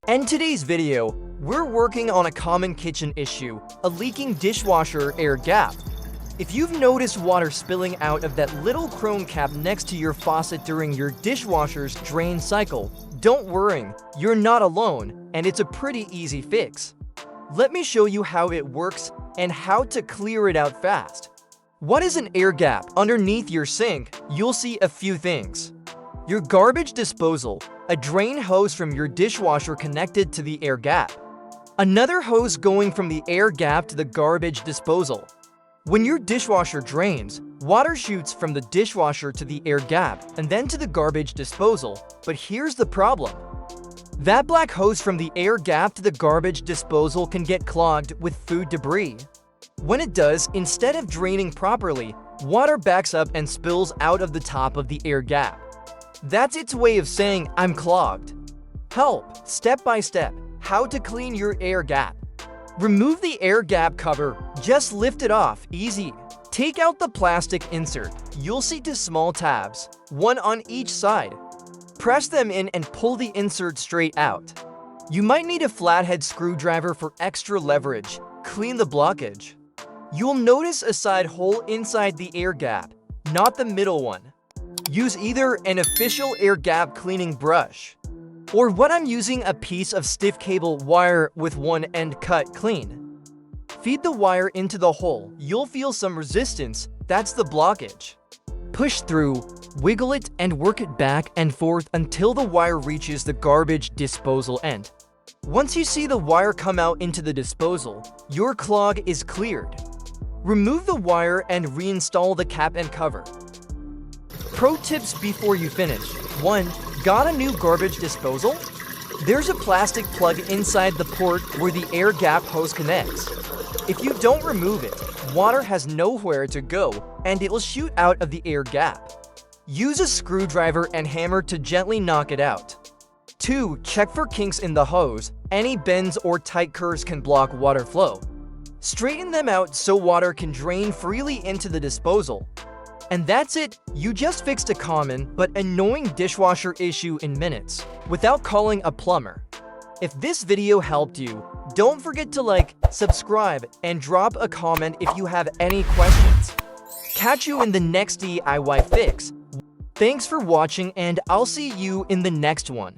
In today's video, we're working on a common kitchen issue, a leaking dishwasher air gap. If you've noticed water spilling out of that little chrome cap next to your faucet during your dishwasher's drain cycle, don't worry, you're not alone, and it's a pretty easy fix. Let me show you how it works and how to clear it out fast. What is an air gap? Underneath your sink, you'll see a few things. Your garbage disposal, a drain hose from your dishwasher connected to the air gap. Another hose going from the air gap to the garbage disposal. When your dishwasher drains, water shoots from the dishwasher to the air gap and then to the garbage disposal. But here's the problem. That black hose from the air gap to the garbage disposal can get clogged with food debris. When it does, instead of draining properly, water backs up and spills out of the top of the air gap. That's its way of saying, "I'm clogged." Help, step by step, how to clean your air gap. Remove the air gap cover, just lift it off, easy. Take out the plastic insert. You'll see two small tabs, one on each side. Press them in and pull the insert straight out. You might need a flathead screwdriver for extra leverage. Clean the blockage. You'll notice a side hole inside the air gap, not the middle one. Use either an official air gap cleaning brush or what I'm using, a piece of stiff cable wire with one end cut clean. Feed the wire into the hole. You'll feel some resistance. That's the blockage. Push through, wiggle it, and work it back and forth until the wire reaches the garbage disposal end. Once you see the wire come out into the disposal, your clog is cleared. Remove the wire and reinstall the cap and cover. Pro tips before you finish. 1. Got a new garbage disposal? There's a plastic plug inside the port where the air gap hose connects. If you don't remove it, water has nowhere to go and it will shoot out of the air gap. Use a screwdriver and hammer to gently knock it out. 2. Check for kinks in the hose. Any bends or tight curves can block water flow. Straighten them out so water can drain freely into the disposal. And that's it, you just fixed a common but annoying dishwasher issue in minutes, without calling a plumber. If this video helped you, don't forget to like, subscribe, and drop a comment if you have any questions. Catch you in the next DIY fix. Thanks for watching and I'll see you in the next one.